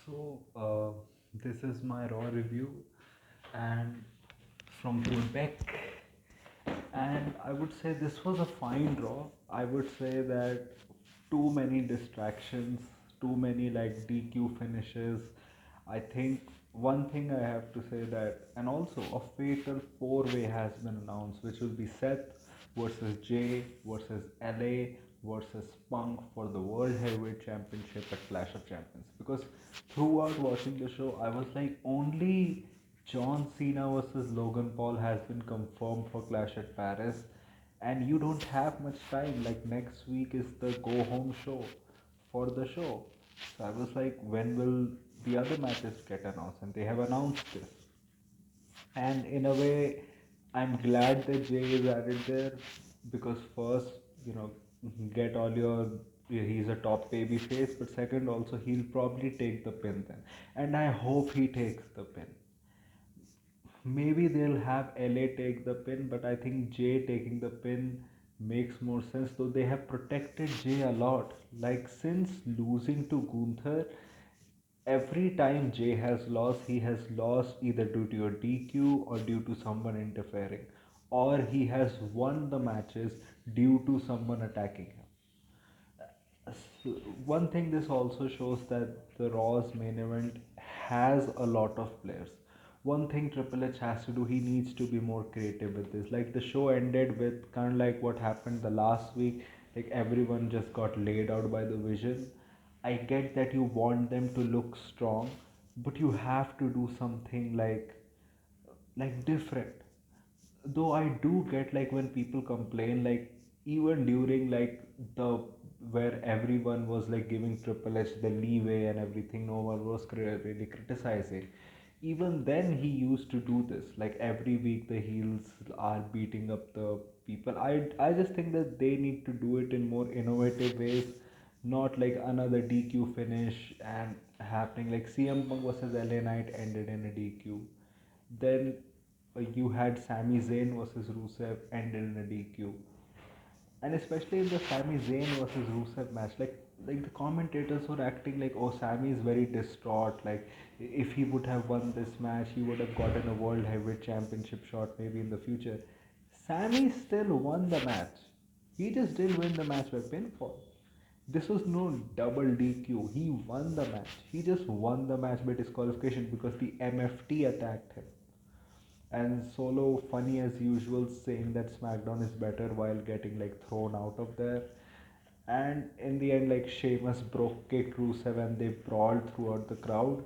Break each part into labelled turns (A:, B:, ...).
A: This is my raw review, and from Quebec, and I would say this was a fine draw. I would say that too many distractions, too many like DQ finishes. I think one thing I have to say that, and also a fatal four-way has been announced, which will be Seth versus Jay versus LA versus Punk for the World Heavyweight Championship at Clash of Champions. Because throughout watching the show, I was like, only John Cena versus Logan Paul has been confirmed for Clash at Paris, and you don't have much time. Like, next week is the go home show for the show. So I was like, when will the other matches get announced? And they have announced this. And in a way, I'm glad that Jay is added there because first, you know, get all your, he's a top baby face, but second, also, he'll probably take the pin then. And I hope he takes the pin. Maybe they'll have LA take the pin, but I think Jay taking the pin makes more sense, though they have protected Jay a lot. Like, since losing to Gunther, every time Jay has lost, he has lost either due to a DQ or due to someone interfering, or he has won the matches due to someone attacking him. So one thing this also shows that the Raw's main event has a lot of players. One thing Triple H has to do, he needs to be more creative with this. Like, the show ended with kind of like what happened the last week, like everyone just got laid out by the Vision. I get that you want them to look strong, but you have to do something like different. Though I do get like when people complain, like even during like the where everyone was like giving Triple H the leeway and everything, no one was really criticizing. Even then he used to do this, like every week the heels are beating up the people. I just think that they need to do it in more innovative ways, not like another DQ finish and happening like CM Punk versus LA Knight ended in a DQ. Then you had Sami Zayn versus Rusev ended in a DQ, and especially in the Sami Zayn versus Rusev match, like the commentators were acting like, oh, Sami is very distraught. Like, if he would have won this match, he would have gotten a World Heavyweight Championship shot maybe in the future. Sami still won the match. He just didn't win the match by pinfall. This was no double DQ. He won the match. He just won the match by disqualification because the MFT attacked him. And Solo, funny as usual, saying that SmackDown is better while getting like thrown out of there. And in the end, like Sheamus broke kicked Rusev and they brawled throughout the crowd.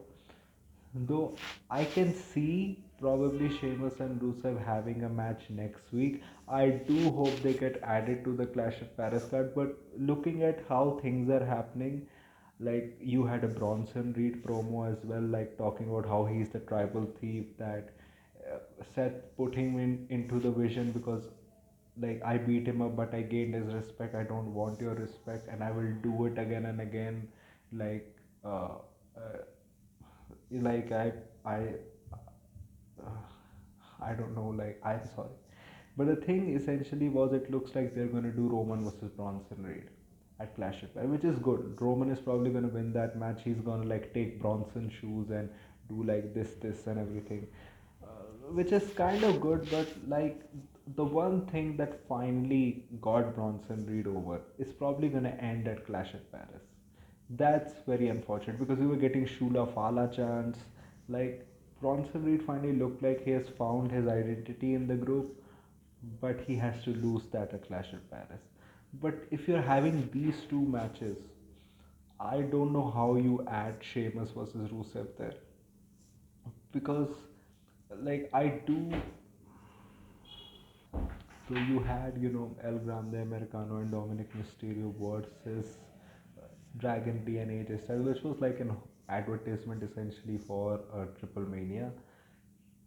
A: Though I can see probably Sheamus and Rusev having a match next week. I do hope they get added to the Clash of Paris card. But looking at how things are happening, like you had a Bronson Reed promo as well, like talking about how he's the tribal thief that Seth put him into the Vision because like I beat him up but I gained his respect. I don't want your respect and I will do it again and again. Like uh, uh, like I uh, I don't know, like I'm sorry, but the thing essentially was it looks like they're going to do Roman versus Bronson Reed at Clash of Paris, which is good. Roman is probably going to win that match. He's going to like take Bronson shoes and do like this and everything, which is kind of good. But like the one thing that finally got Bronson Reed over is probably going to end at Clash of Paris. That's very unfortunate because we were getting Shula Fala chants. Like, Bronson Reed finally looked like he has found his identity in the group, but he has to lose that at Clash of Paris. But if you're having these two matches, I don't know how you add Sheamus versus Rusev there because, like, I do. So you had, El Grande Americano and Dominic Mysterio versus Dragon Lee and AJ Styles, which was like an advertisement essentially for Triple Mania.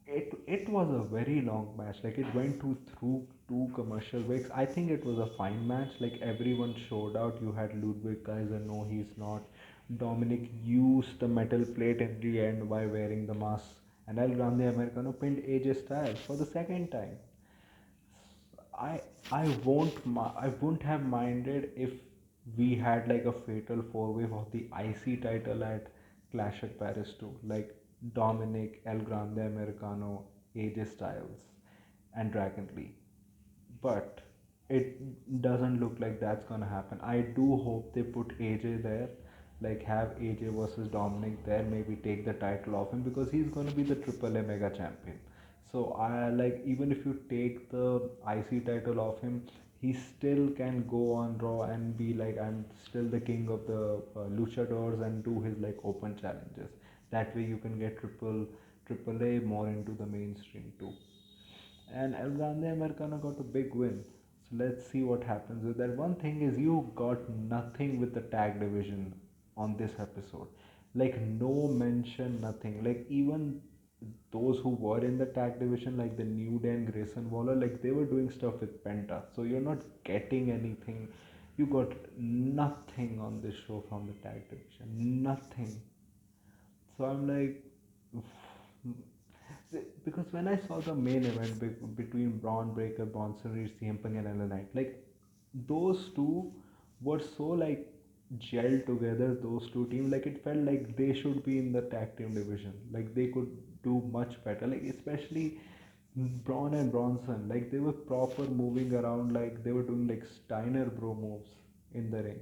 A: It was a very long match. Like, it went through two commercial breaks. I think it was a fine match. Like, everyone showed out. You had Ludwig Kaiser, no, he's not. Dominic used the metal plate in the end by wearing the mask, and El Grande Americano pinned AJ Styles for the second time. I I wouldn't have minded if we had like a fatal four way of the IC title at Clash at Paris too, like Dominic, El Grande Americano, AJ Styles, and Dragon Lee. But it doesn't look like that's gonna happen. I do hope they put AJ there, like have AJ versus Dominic there, maybe take the title off him because he's gonna be the Triple A Mega Champion. So I like even if you take the IC title off him, he still can go on Raw and be like I'm still the king of the luchadors and do his like open challenges. That way you can get Triple A more into the mainstream too. And El Grande Americano got a big win. So let's see what happens with that. One thing is you got nothing with the tag division on this episode. Like no mention, nothing. Like even those who were in the tag division, like the New Day and Grayson Waller, like they were doing stuff with Penta. So you're not getting anything. You got nothing on this show from the tag division. Nothing. So I'm like, because when I saw the main event between Braun Breaker, Bronson Reed, CM Punk, and LA Knight, like those two were so like gelled together. Those two teams, like it felt like they should be in the tag team division. Like they could do much better. Like especially Braun and Bronson, like they were proper moving around. Like they were doing like Steiner bro moves in the ring.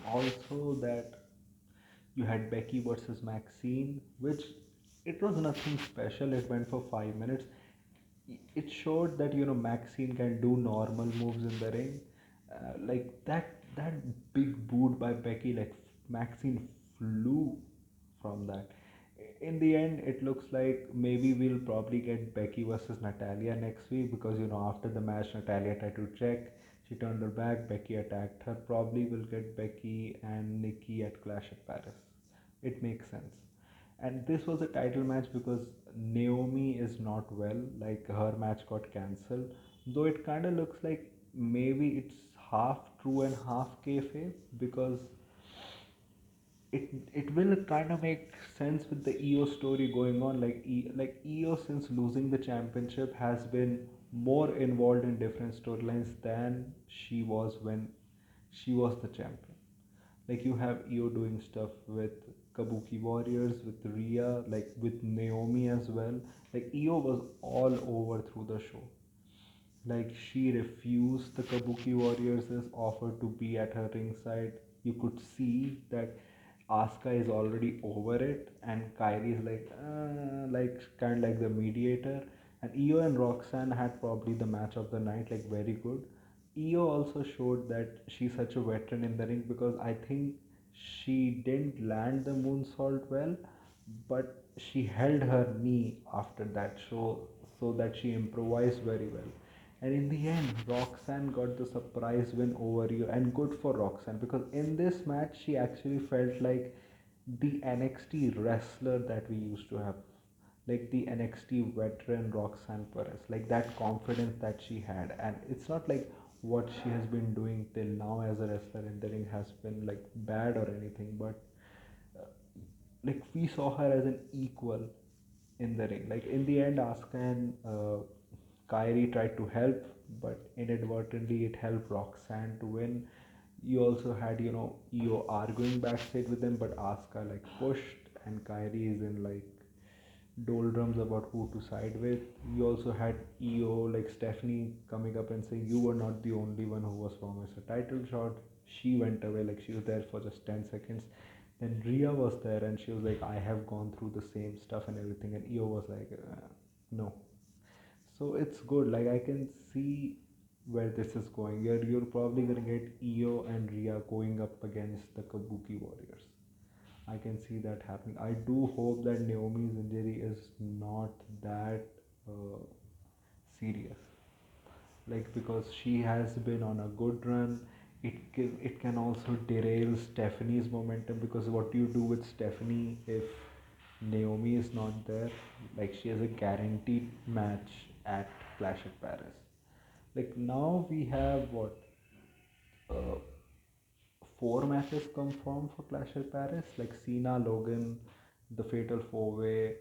A: Also that you had Becky versus Maxine, which it was nothing special. It went for 5 minutes. It showed that Maxine can do normal moves in the ring, like that big boot by Becky, like Maxine flew from that. In the end, it looks like maybe we'll probably get Becky versus Natalia next week because after the match, Natalia tried to check. She turned her back. Becky attacked her. Probably we'll get Becky and Nikki at Clash at Paris. It makes sense. And this was a title match because Naomi is not well. Like her match got cancelled. Though it kind of looks like maybe it's half true and half kayfabe because it will kind of make sense with the EO story going on. Like EO since losing the championship has been more involved in different storylines than she was when she was the champion. Like you have EO doing stuff with Kabuki Warriors, with Rhea, like with Naomi as well. Like EO was all over through the show. Like she refused the Kabuki Warriors' offer to be at her ringside. You could see that Asuka is already over it, and Kyrie is like kind of like the mediator. And Io and Roxanne had probably the match of the night, like very good. Io also showed that she's such a veteran in the ring because I think she didn't land the moonsault well, but she held her knee after that show so that she improvised very well. And in the end, Roxanne got the surprise win over you, and good for Roxanne because in this match she actually felt like the NXT wrestler that we used to have, like the NXT veteran Roxanne Perez, like that confidence that she had. And it's not like what she has been doing till now as a wrestler in the ring has been like bad or anything, but uh, like we saw her as an equal in the ring. Like in the end, Asuka and Kyrie tried to help, but inadvertently it helped Roxanne to win. You also had Io arguing backstage with them, but Asuka like pushed, and Kyrie is in like doldrums about who to side with. You also had EO like Stephanie coming up and saying you were not the only one who was promised a title shot. She went away, like she was there for just 10 seconds. Then Rhea was there and she was like, I have gone through the same stuff and everything. And EO was like, no. So it's good. Like I can see where this is going. You're probably gonna get EO and Rhea going up against the Kabuki Warriors. I can see that happening. I do hope that Naomi's injury is not that uh, serious. Like because she has been on a good run, it can also derail Stephanie's momentum because what do you do with Stephanie if Naomi is not there? Like she has a guaranteed match at Clash at Paris. Like now we have what uh, four matches confirmed for Clash at Paris, like Cena, Logan, the Fatal Four Way,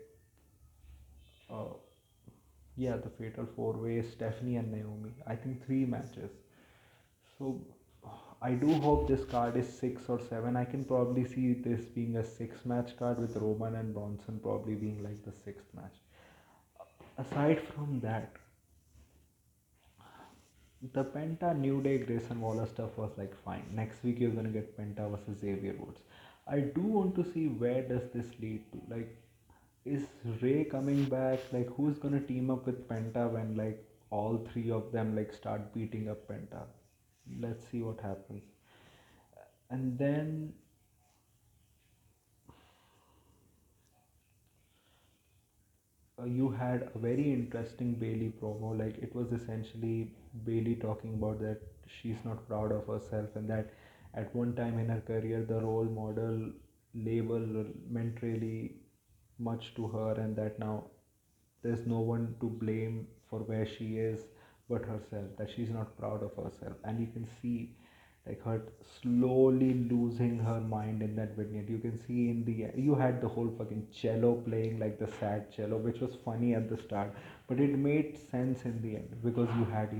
A: uh, yeah, the Fatal Four Way, Stephanie and Naomi. I think three matches. So I do hope this card is 6 or 7. I can probably see this being a six-match card with Roman and Bronson probably being like the sixth match. Aside from that, the Penta New Day Grayson Waller stuff was like fine. Next week you're gonna get Penta versus Xavier Woods. I do want to see where does this lead to. Like, is Ray coming back? Like, who's gonna team up with Penta when like all three of them like start beating up Penta? Let's see what happens. And then you had a very interesting Bayley promo. Like, it was essentially Bayley talking about that she's not proud of herself, and that at one time in her career the role model label meant really much to her, and that now there's no one to blame for where she is but herself, that she's not proud of herself. And you can see like her slowly losing her mind in that vignette. You can see in the you had the whole fucking cello playing, like the sad cello, which was funny at the start, but it made sense in the end because you had,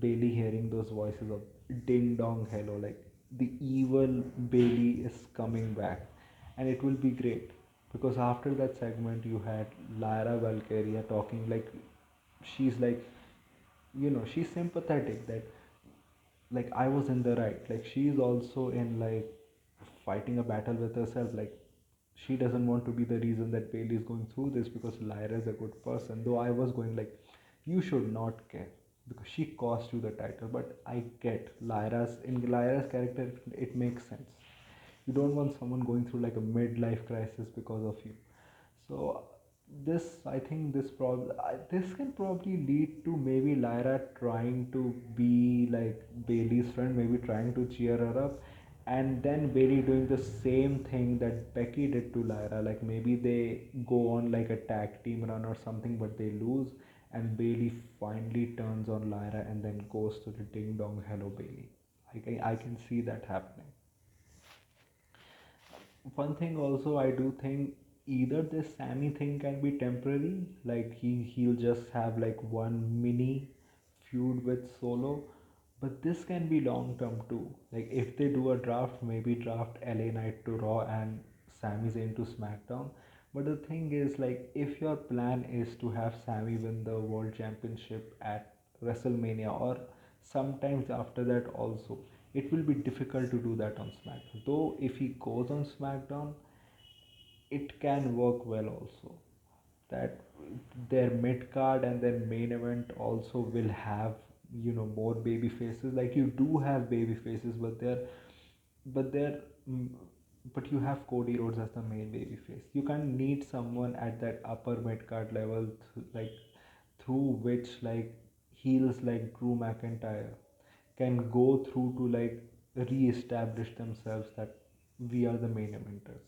A: Bailey hearing those voices of ding dong hello, like the evil Bailey is coming back. And it will be great because after that segment you had Lyra Valkyria talking like she's like, she's sympathetic that like I was in the right. Like she's also in like fighting a battle with herself. Like she doesn't want to be the reason that Bailey is going through this because Lyra is a good person. Though I was going like, you should not care because she cost you the title. But I get Lyra's character. It makes sense. You don't want someone going through like a midlife crisis because of you. So I think this can probably lead to maybe Lyra trying to be like Bailey's friend, maybe trying to cheer her up, and then Bailey doing the same thing that Becky did to Lyra. Like maybe they go on like a tag team run or something, but they lose, and Bailey finally turns on Lyra and then goes to the ding dong hello Bailey. I can see that happening. One thing also, I do think either this Sammy thing can be temporary, like he'll just have like one mini feud with Solo, but this can be long term too. Like if they do a draft, maybe draft LA Knight to Raw and Sami Zayn to SmackDown. But the thing is, like, if your plan is to have Sami win the World Championship at WrestleMania or sometimes after that also, it will be difficult to do that on SmackDown. Though if he goes on SmackDown, it can work well also. That their mid card and their main event also will have, more baby faces. Like you do have baby faces, but they're mm, but you have Cody Rhodes as the main baby face. You can need someone at that upper mid card level, like through which like heels like Drew McIntyre can go through to like re-establish themselves that we are the main eventers.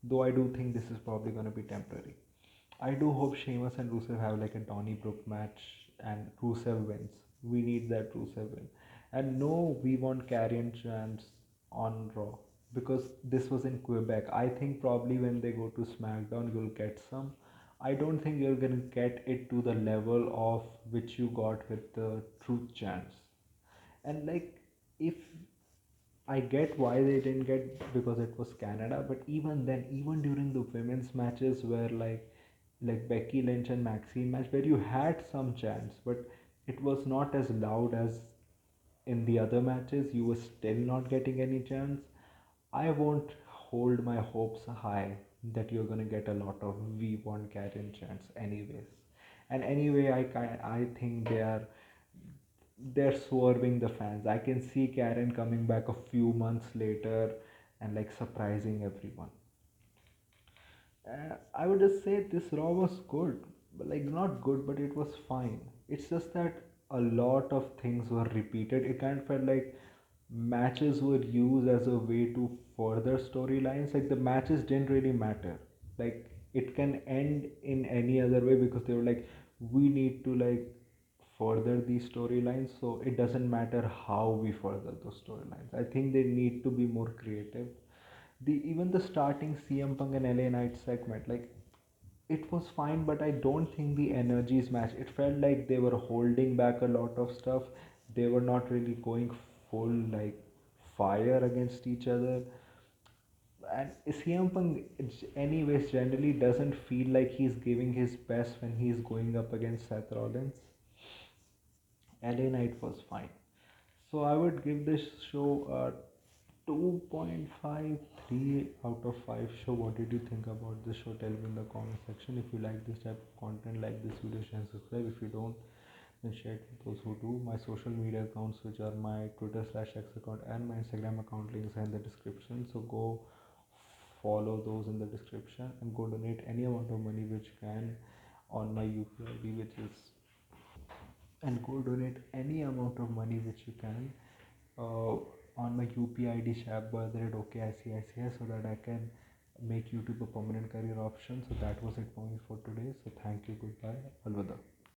A: Though I do think this is probably gonna be temporary. I do hope Sheamus and Rusev have like a Donnybrook match and Rusev wins. We need that Rusev win. And no, we want Karrion Chance on Raw because this was in Quebec. I think probably when they go to SmackDown, you'll get some. I don't think you're gonna get it to the level of which you got with the Truth Chance. And like, if I get why they didn't get because it was Canada, but even then, even during the women's matches where like Becky Lynch and Maxine match where you had some chance, but it was not as loud as in the other matches, you were still not getting any chance. I won't hold my hopes high that you're gonna get a lot of we want Karen chance anyways. And anyway, I think they're swerving the fans. I can see Karen coming back a few months later and like surprising everyone. I would just say this Raw was good, but like not good, but it was fine. It's just that a lot of things were repeated. It kind of felt like matches were used as a way to further storylines. Like the matches didn't really matter. Like it can end in any other way because they were like, we need to like further these storylines, so it doesn't matter how we further those storylines. I think they need to be more creative. Even the starting CM Punk and LA Knight segment, like it was fine, but I don't think the energies match. It felt like they were holding back a lot of stuff. They were not really going full like. fire against each other. And CM Punk, anyways, generally doesn't feel like he's giving his best when he's going up against Seth Rollins. LA Knight was fine. So I would give this show a 2.53 out of 5 show. What did you think about this show? Tell me in the comment section. If you like this type of content, like this video, share and subscribe. If you don't, then share it with those who do. My social media accounts, which are my Twitter/X account and my Instagram account, links are in the description. So go follow those in the description and go donate any amount of money which you can on my UPI ID, which is, and go donate any amount of money which you can uh, on my UPI ID shabba@okicici so that I can make YouTube a permanent career option. So that was it for me for today. So thank you, goodbye, alvida.